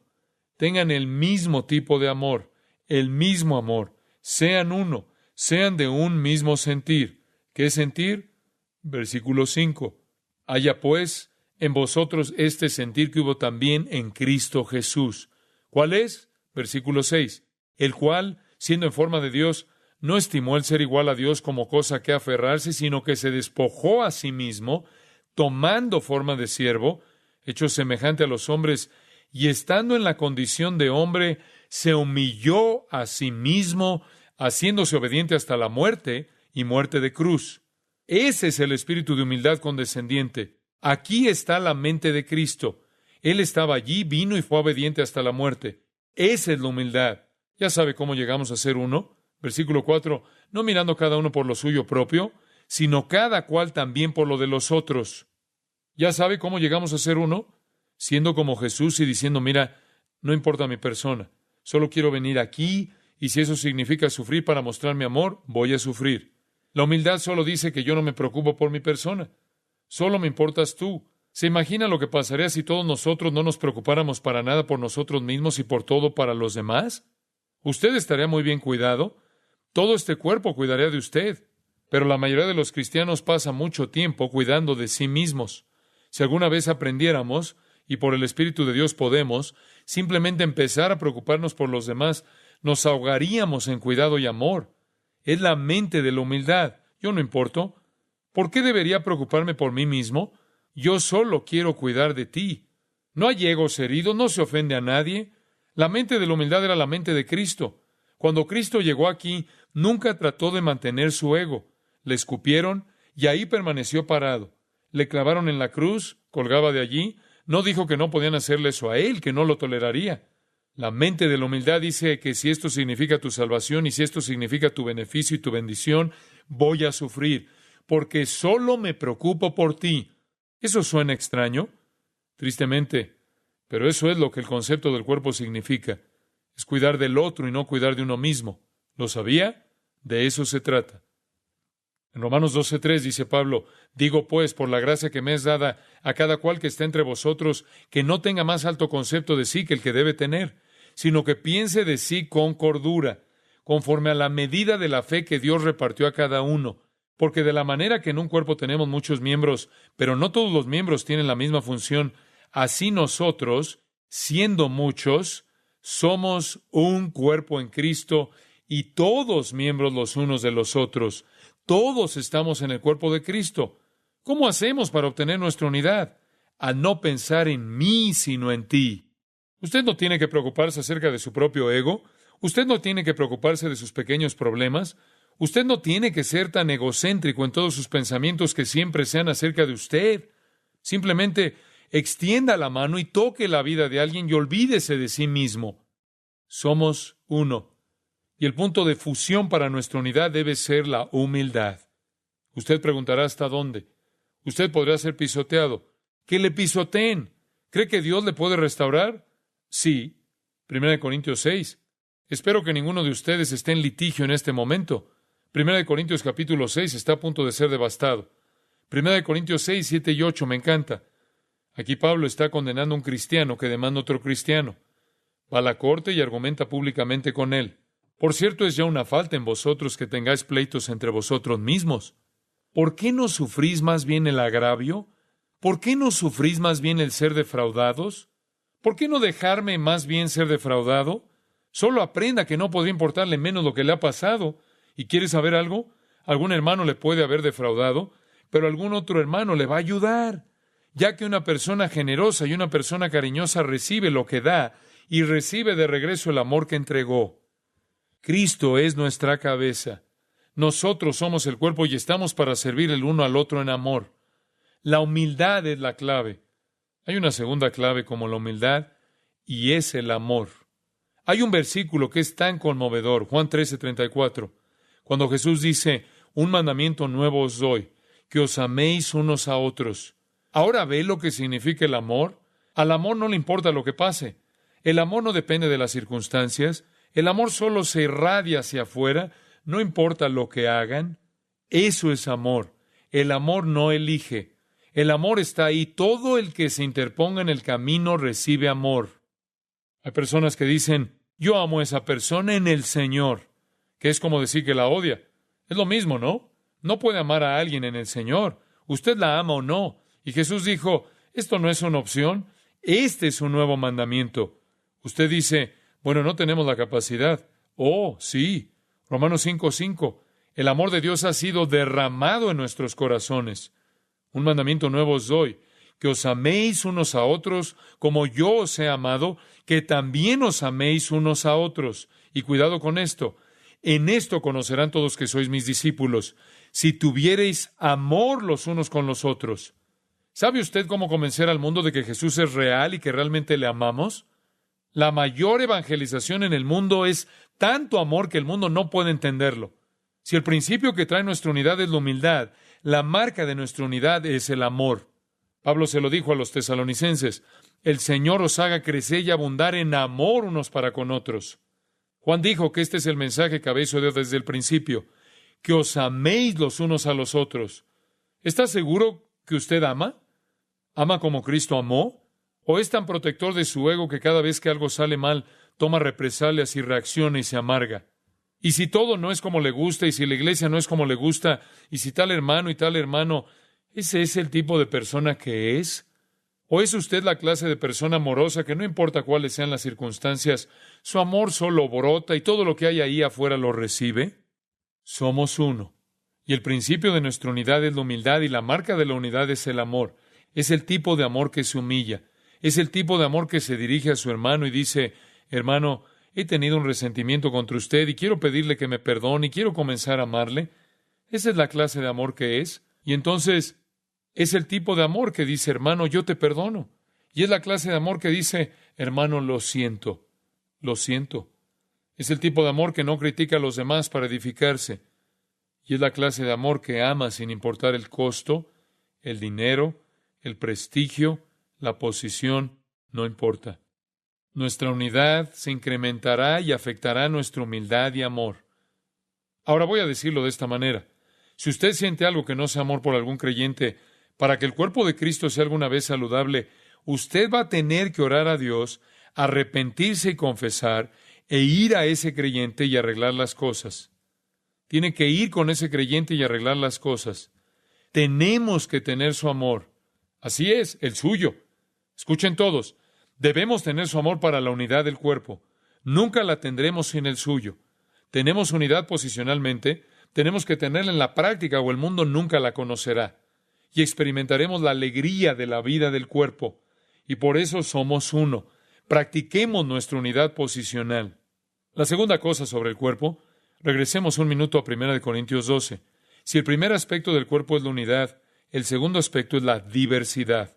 Tengan el mismo tipo de amor, el mismo amor. Sean uno, sean de un mismo sentir. ¿Qué sentir? Versículo 5. Haya pues en vosotros este sentir que hubo también en Cristo Jesús. ¿Cuál es? Versículo 6. El cual, siendo en forma de Dios, no estimó el ser igual a Dios como cosa que aferrarse, sino que se despojó a sí mismo, tomando forma de siervo, hecho semejante a los hombres, y estando en la condición de hombre, se humilló a sí mismo, haciéndose obediente hasta la muerte y muerte de cruz. Ese es el espíritu de humildad condescendiente. Aquí está la mente de Cristo. Él estaba allí, vino y fue obediente hasta la muerte. Esa es la humildad. ¿Ya sabe cómo llegamos a ser uno? Versículo 4. No mirando cada uno por lo suyo propio, sino cada cual también por lo de los otros. ¿Ya sabe cómo llegamos a ser uno? Siendo como Jesús y diciendo: mira, no importa mi persona, solo quiero venir aquí, y si eso significa sufrir para mostrar mi amor, voy a sufrir. La humildad solo dice que yo no me preocupo por mi persona. Solo me importas tú. ¿Se imagina lo que pasaría si todos nosotros no nos preocupáramos para nada por nosotros mismos y por todo para los demás? Usted estaría muy bien cuidado. Todo este cuerpo cuidaría de usted. Pero la mayoría de los cristianos pasa mucho tiempo cuidando de sí mismos. Si alguna vez aprendiéramos, y por el Espíritu de Dios podemos, simplemente empezar a preocuparnos por los demás, nos ahogaríamos en cuidado y amor. Es la mente de la humildad. Yo no importo. ¿Por qué debería preocuparme por mí mismo? Yo solo quiero cuidar de ti. No hay egos heridos, no se ofende a nadie. La mente de la humildad era la mente de Cristo. Cuando Cristo llegó aquí, nunca trató de mantener su ego. Le escupieron y ahí permaneció parado. Le clavaron en la cruz, colgaba de allí. No dijo que no podían hacerle eso a él, que no lo toleraría. La mente de la humildad dice que si esto significa tu salvación y si esto significa tu beneficio y tu bendición, voy a sufrir, porque solo me preocupo por ti. ¿Eso suena extraño? Tristemente, pero eso es lo que el concepto del cuerpo significa. Es cuidar del otro y no cuidar de uno mismo. ¿Lo sabía? De eso se trata. En Romanos 12:3 dice Pablo, digo pues, por la gracia que me es dada a cada cual que está entre vosotros, que no tenga más alto concepto de sí que el que debe tener, sino que piense de sí con cordura, conforme a la medida de la fe que Dios repartió a cada uno. Porque de la manera que en un cuerpo tenemos muchos miembros, pero no todos los miembros tienen la misma función, así nosotros, siendo muchos, somos un cuerpo en Cristo y todos miembros los unos de los otros. Todos estamos en el cuerpo de Cristo. ¿Cómo hacemos para obtener nuestra unidad? Al no pensar en mí, sino en ti. Usted no tiene que preocuparse acerca de su propio ego. Usted no tiene que preocuparse de sus pequeños problemas. Usted no tiene que ser tan egocéntrico en todos sus pensamientos que siempre sean acerca de usted. Simplemente extienda la mano y toque la vida de alguien y olvídese de sí mismo. Somos uno. Y el punto de fusión para nuestra unidad debe ser la humildad. Usted preguntará ¿hasta dónde? Usted podrá ser pisoteado. Que le pisoteen. ¿Cree que Dios le puede restaurar? Sí. 1 Corintios 6. Espero que ninguno de ustedes esté en litigio en este momento. 1 Corintios capítulo 6 está a punto de ser devastado. 1 Corintios 6, 7 y 8 me encanta. Aquí Pablo está condenando a un cristiano que demanda a otro cristiano. Va a la corte y argumenta públicamente con él. Por cierto, es ya una falta en vosotros que tengáis pleitos entre vosotros mismos. ¿Por qué no sufrís más bien el agravio? ¿Por qué no sufrís más bien el ser defraudados? ¿Por qué no dejarme más bien ser defraudado? Solo aprenda que no podría importarle menos lo que le ha pasado. ¿Y quiere saber algo? Algún hermano le puede haber defraudado, pero algún otro hermano le va a ayudar, ya que una persona generosa y una persona cariñosa recibe lo que da y recibe de regreso el amor que entregó. Cristo es nuestra cabeza. Nosotros somos el cuerpo y estamos para servir el uno al otro en amor. La humildad es la clave. Hay una segunda clave como la humildad y es el amor. Hay un versículo que es tan conmovedor, Juan 13:34, cuando Jesús dice, un mandamiento nuevo os doy, que os améis unos a otros. ¿Ahora ve lo que significa el amor? Al amor no le importa lo que pase. El amor no depende de las circunstancias. El amor solo se irradia hacia afuera, no importa lo que hagan. Eso es amor. El amor no elige. El amor está ahí. Todo el que se interponga en el camino recibe amor. Hay personas que dicen, yo amo a esa persona en el Señor, que es como decir que la odia. Es lo mismo, ¿no? No puede amar a alguien en el Señor. Usted la ama o no. Y Jesús dijo, esto no es una opción, este es un nuevo mandamiento. Usted dice, bueno, no tenemos la capacidad. Oh, sí. Romanos 5:5. El amor de Dios ha sido derramado en nuestros corazones. Un mandamiento nuevo os doy, que os améis unos a otros como yo os he amado, que también os améis unos a otros. Y cuidado con esto. En esto conocerán todos que sois mis discípulos, si tuviereis amor los unos con los otros. ¿Sabe usted cómo convencer al mundo de que Jesús es real y que realmente le amamos? La mayor evangelización en el mundo es tanto amor que el mundo no puede entenderlo. Si el principio que trae nuestra unidad es la humildad, la marca de nuestra unidad es el amor. Pablo se lo dijo a los tesalonicenses, el Señor os haga crecer y abundar en amor unos para con otros. Juan dijo que este es el mensaje que habéis oído desde el principio, que os améis los unos a los otros. ¿Está seguro que usted ama? ¿Ama como Cristo amó? ¿O es tan protector de su ego que cada vez que algo sale mal, toma represalias y reacciona y se amarga? Y si todo no es como le gusta, y si la iglesia no es como le gusta, y si tal hermano y tal hermano, ¿ese es el tipo de persona que es? ¿O es usted la clase de persona amorosa que no importa cuáles sean las circunstancias, su amor solo brota y todo lo que hay ahí afuera lo recibe? Somos uno. Y el principio de nuestra unidad es la humildad y la marca de la unidad es el amor. Es el tipo de amor que se humilla. Es el tipo de amor que se dirige a su hermano y dice, hermano, he tenido un resentimiento contra usted y quiero pedirle que me perdone y quiero comenzar a amarle. Esa es la clase de amor que es. Y entonces es el tipo de amor que dice, hermano, yo te perdono. Y es la clase de amor que dice, hermano, lo siento, lo siento. Es el tipo de amor que no critica a los demás para edificarse. Y es la clase de amor que ama sin importar el costo, el dinero, el prestigio, la posición, no importa. Nuestra unidad se incrementará y afectará nuestra humildad y amor. Ahora voy a decirlo de esta manera. Si usted siente algo que no sea amor por algún creyente, para que el cuerpo de Cristo sea alguna vez saludable, usted va a tener que orar a Dios, arrepentirse y confesar, e ir a ese creyente y arreglar las cosas. Tiene que ir con ese creyente y arreglar las cosas. Tenemos que tener su amor. Así es, el suyo. Escuchen todos. Debemos tener su amor para la unidad del cuerpo. Nunca la tendremos sin el suyo. Tenemos unidad posicionalmente, tenemos que tenerla en la práctica o el mundo nunca la conocerá. Y experimentaremos la alegría de la vida del cuerpo. Y por eso somos uno. Practiquemos nuestra unidad posicional. La segunda cosa sobre el cuerpo, regresemos un minuto a 1 Corintios 12. Si el primer aspecto del cuerpo es la unidad, el segundo aspecto es la diversidad.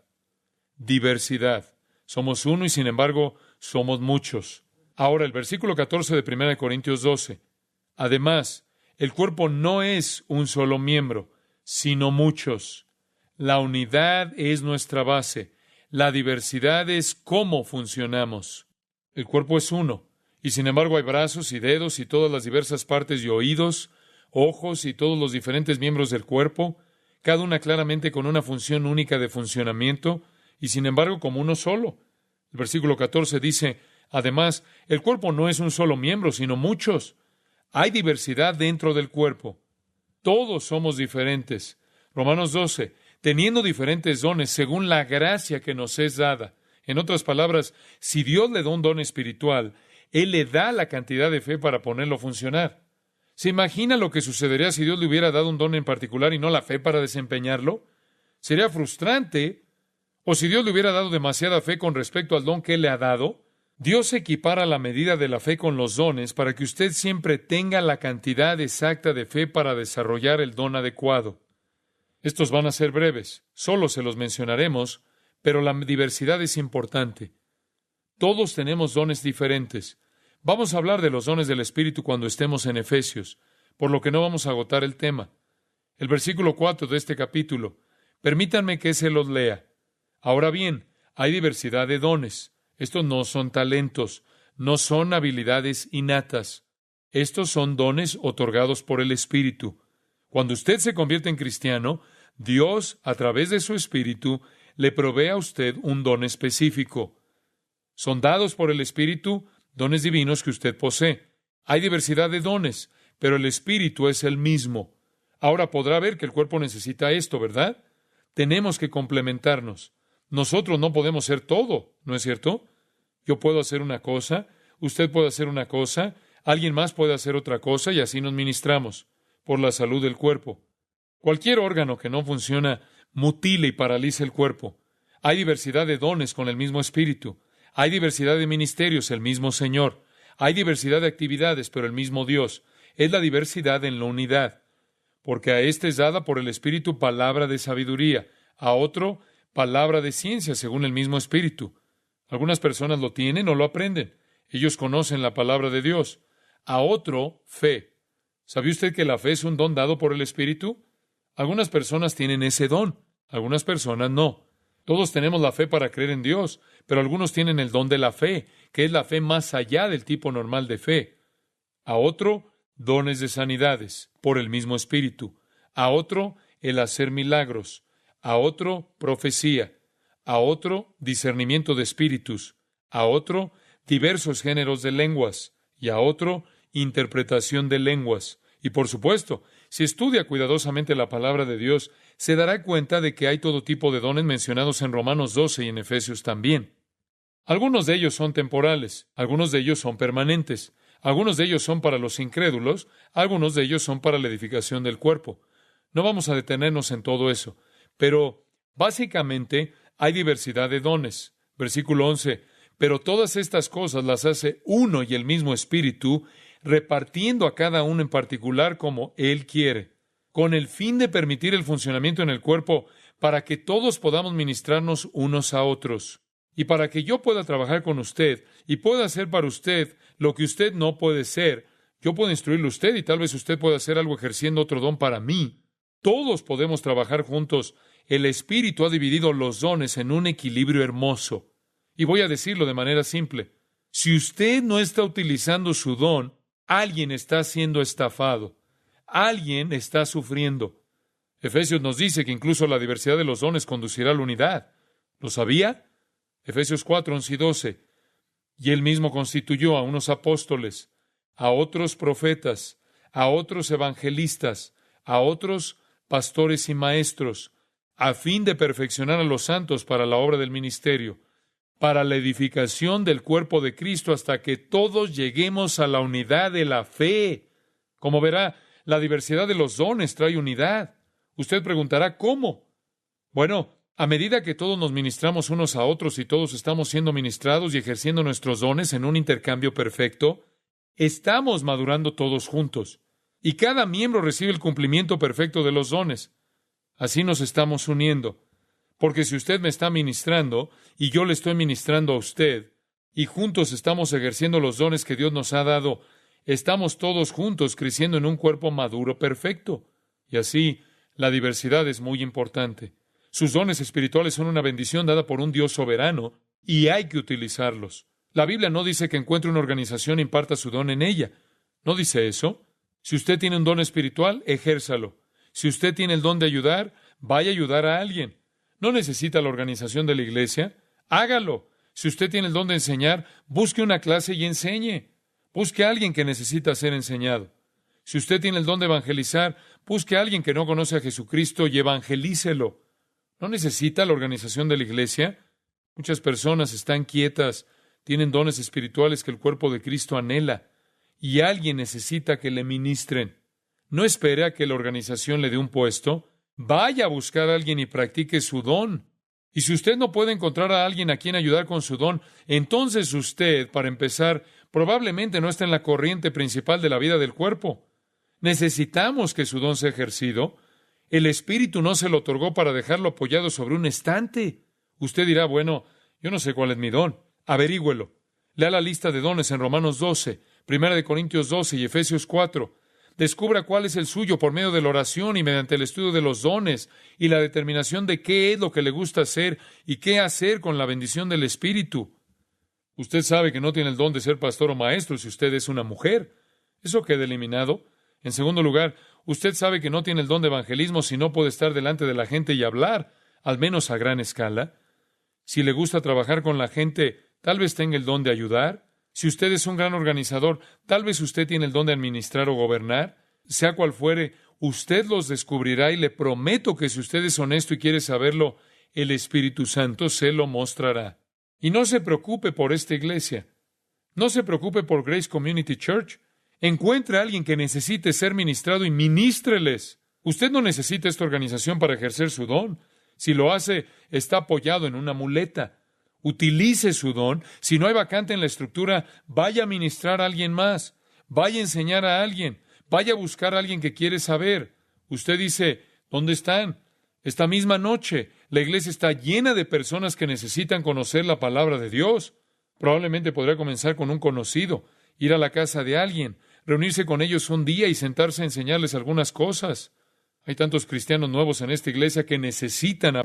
Diversidad. Somos uno y sin embargo somos muchos. Ahora el versículo 14 de 1 Corintios 12. Además, el cuerpo no es un solo miembro, sino muchos. La unidad es nuestra base. La diversidad es cómo funcionamos. El cuerpo es uno, y sin embargo hay brazos y dedos y todas las diversas partes y oídos, ojos y todos los diferentes miembros del cuerpo, cada una claramente con una función única de funcionamiento, y sin embargo como uno solo. El versículo 14 dice, además, el cuerpo no es un solo miembro, sino muchos. Hay diversidad dentro del cuerpo. Todos somos diferentes. Romanos 12, teniendo diferentes dones según la gracia que nos es dada. En otras palabras, si Dios le da un don espiritual, Él le da la cantidad de fe para ponerlo a funcionar. ¿Se imagina lo que sucedería si Dios le hubiera dado un don en particular y no la fe para desempeñarlo? Sería frustrante. O si Dios le hubiera dado demasiada fe con respecto al don que Él le ha dado. Dios equipara la medida de la fe con los dones para que usted siempre tenga la cantidad exacta de fe para desarrollar el don adecuado. Estos van a ser breves, solo se los mencionaremos, pero la diversidad es importante. Todos tenemos dones diferentes. Vamos a hablar de los dones del Espíritu cuando estemos en Efesios, por lo que no vamos a agotar el tema. El versículo 4 de este capítulo. Permítanme que se los lea. Ahora bien, hay diversidad de dones. Estos no son talentos, no son habilidades innatas. Estos son dones otorgados por el Espíritu. Cuando usted se convierte en cristiano, Dios, a través de su Espíritu, le provee a usted un don específico. Son dados por el Espíritu dones divinos que usted posee. Hay diversidad de dones, pero el Espíritu es el mismo. Ahora podrá ver que el cuerpo necesita esto, ¿verdad? Tenemos que complementarnos. Nosotros no podemos ser todo, ¿no es cierto? Yo puedo hacer una cosa, usted puede hacer una cosa, alguien más puede hacer otra cosa y así nos ministramos por la salud del cuerpo. Cualquier órgano que no funciona mutila y paraliza el cuerpo. Hay diversidad de dones con el mismo Espíritu. Hay diversidad de ministerios, el mismo Señor. Hay diversidad de actividades, pero el mismo Dios. Es la diversidad en la unidad. Porque a éste es dada por el Espíritu palabra de sabiduría, a otro palabra de ciencia según el mismo Espíritu. Algunas personas lo tienen o lo aprenden. Ellos conocen la palabra de Dios. A otro, fe. ¿Sabe usted que la fe es un don dado por el Espíritu? Algunas personas tienen ese don, algunas personas no. Todos tenemos la fe para creer en Dios, pero algunos tienen el don de la fe, que es la fe más allá del tipo normal de fe. A otro, dones de sanidades, por el mismo Espíritu. A otro, el hacer milagros. A otro, profecía. A otro, discernimiento de espíritus. A otro, diversos géneros de lenguas. Y a otro, interpretación de lenguas. Y por supuesto, si estudia cuidadosamente la palabra de Dios, se dará cuenta de que hay todo tipo de dones mencionados en Romanos 12 y en Efesios también. Algunos de ellos son temporales, algunos de ellos son permanentes, algunos de ellos son para los incrédulos, algunos de ellos son para la edificación del cuerpo. No vamos a detenernos en todo eso, pero básicamente hay diversidad de dones. Versículo 11, pero todas estas cosas las hace uno y el mismo Espíritu, repartiendo a cada uno en particular como Él quiere, con el fin de permitir el funcionamiento en el cuerpo para que todos podamos ministrarnos unos a otros. Y para que yo pueda trabajar con usted y pueda hacer para usted lo que usted no puede ser, yo puedo instruirle a usted y tal vez usted pueda hacer algo ejerciendo otro don para mí. Todos podemos trabajar juntos. El Espíritu ha dividido los dones en un equilibrio hermoso. Y voy a decirlo de manera simple. Si usted no está utilizando su don, alguien está siendo estafado. Alguien está sufriendo. Efesios nos dice que incluso la diversidad de los dones conducirá a la unidad. ¿Lo sabía? Efesios 4, 11 y 12. Y él mismo constituyó a unos apóstoles, a otros profetas, a otros evangelistas, a otros pastores y maestros, a fin de perfeccionar a los santos para la obra del ministerio, para la edificación del cuerpo de Cristo, hasta que todos lleguemos a la unidad de la fe. Como verá, la diversidad de los dones trae unidad. Usted preguntará, ¿cómo? Bueno, a medida que todos nos ministramos unos a otros y todos estamos siendo ministrados y ejerciendo nuestros dones en un intercambio perfecto, estamos madurando todos juntos. Y cada miembro recibe el cumplimiento perfecto de los dones. Así nos estamos uniendo. Porque si usted me está ministrando y yo le estoy ministrando a usted, y juntos estamos ejerciendo los dones que Dios nos ha dado, estamos todos juntos creciendo en un cuerpo maduro perfecto. Y así, la diversidad es muy importante. Sus dones espirituales son una bendición dada por un Dios soberano y hay que utilizarlos. La Biblia no dice que encuentre una organización e imparta su don en ella. ¿No dice eso? Si usted tiene un don espiritual, ejérzalo. Si usted tiene el don de ayudar, vaya a ayudar a alguien. ¿No necesita la organización de la iglesia? Hágalo. Si usted tiene el don de enseñar, busque una clase y enseñe. Busque a alguien que necesita ser enseñado. Si usted tiene el don de evangelizar, busque a alguien que no conoce a Jesucristo y evangelícelo. ¿No necesita la organización de la iglesia? Muchas personas están quietas, tienen dones espirituales que el cuerpo de Cristo anhela, y alguien necesita que le ministren. No espere a que la organización le dé un puesto. Vaya a buscar a alguien y practique su don. Y si usted no puede encontrar a alguien a quien ayudar con su don, entonces usted, para empezar, probablemente no está en la corriente principal de la vida del cuerpo. Necesitamos que su don sea ejercido. El Espíritu no se lo otorgó para dejarlo apoyado sobre un estante. Usted dirá, bueno, yo no sé cuál es mi don. Averígüelo. Lea la lista de dones en Romanos 12, 1 Corintios 12 y Efesios 4. Descubra cuál es el suyo por medio de la oración y mediante el estudio de los dones y la determinación de qué es lo que le gusta hacer y qué hacer con la bendición del Espíritu. Usted sabe que no tiene el don de ser pastor o maestro si usted es una mujer. Eso queda eliminado. En segundo lugar, usted sabe que no tiene el don de evangelismo si no puede estar delante de la gente y hablar, al menos a gran escala. Si le gusta trabajar con la gente, tal vez tenga el don de ayudar. Si usted es un gran organizador, tal vez usted tiene el don de administrar o gobernar. Sea cual fuere, usted los descubrirá y le prometo que si usted es honesto y quiere saberlo, el Espíritu Santo se lo mostrará. Y no se preocupe por esta iglesia. No se preocupe por Grace Community Church. Encuentre a alguien que necesite ser ministrado y ministreles. Usted no necesita esta organización para ejercer su don. Si lo hace, está apoyado en una muleta. Utilice su don. Si no hay vacante en la estructura, vaya a ministrar a alguien más. Vaya a enseñar a alguien. Vaya a buscar a alguien que quiere saber. Usted dice, ¿dónde están? Esta misma noche, la iglesia está llena de personas que necesitan conocer la palabra de Dios. Probablemente podrá comenzar con un conocido, ir a la casa de alguien, reunirse con ellos un día y sentarse a enseñarles algunas cosas. Hay tantos cristianos nuevos en esta iglesia que necesitan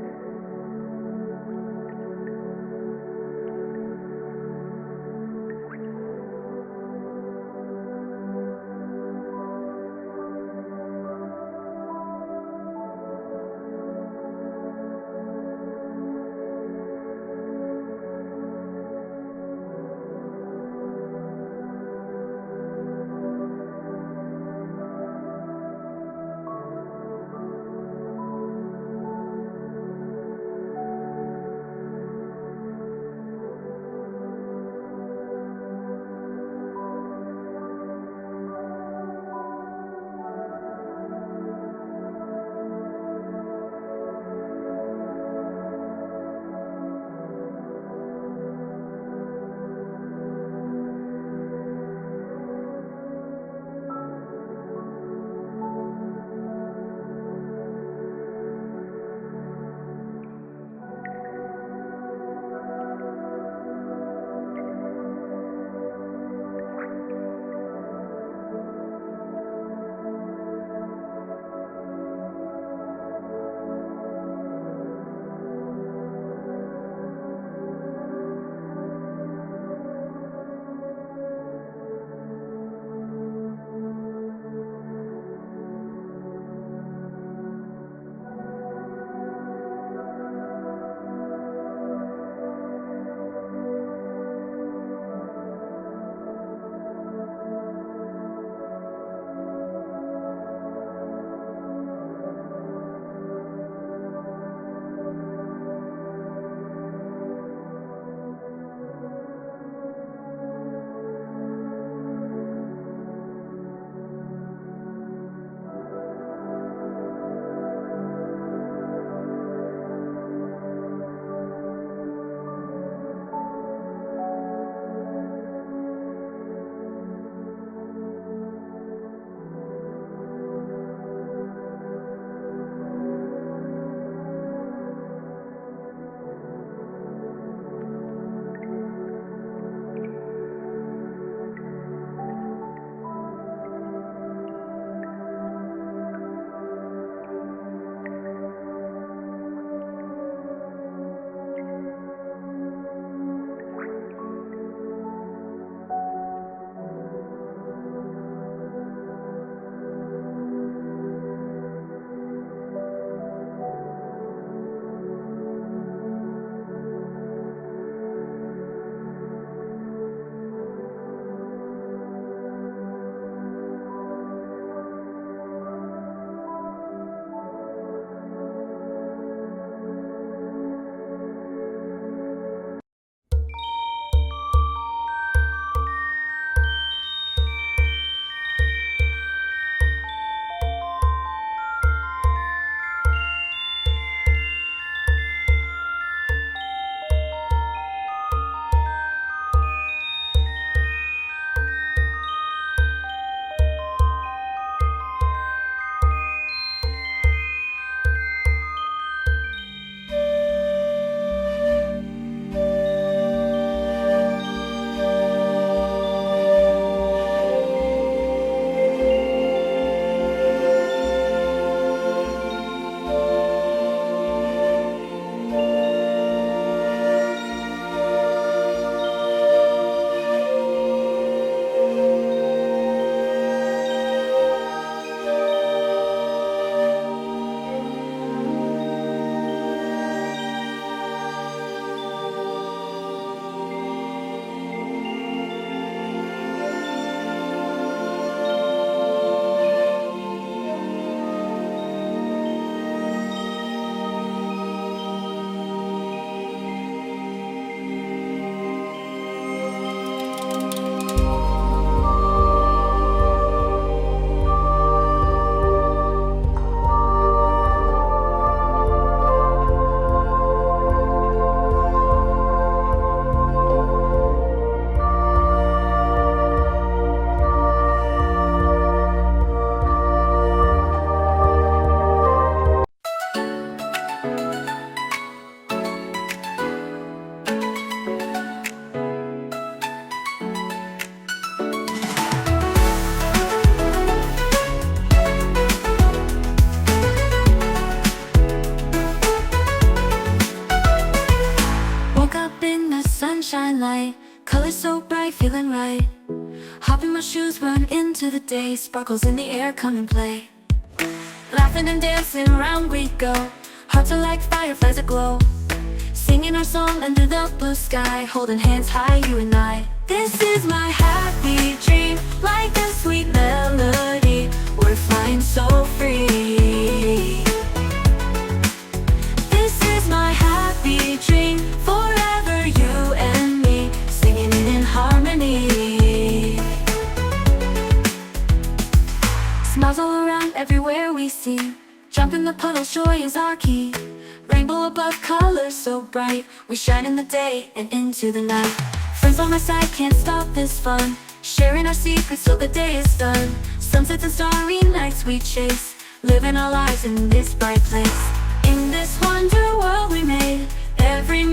so bright, feeling right. Hop in my shoes, run into the day. Sparkles in the air, come and play. Laughing and dancing, around we go. Hearts are like fireflies aglow. Singing our song under the blue sky, holding hands high, you and I. This is my happy dream, like a sweet melody. We're flying so free. This is my happy dream, forever you and me, singing it in harmony. Smiles all around, everywhere we see. Jump in the puddles, joy is our key. Rainbow above, colors so bright. We shine in the day and into the night. Friends by my side, can't stop this fun. Sharing our secrets till the day is done. Sunsets and starry nights we chase, living our lives in this bright place. In this wonder world we made, every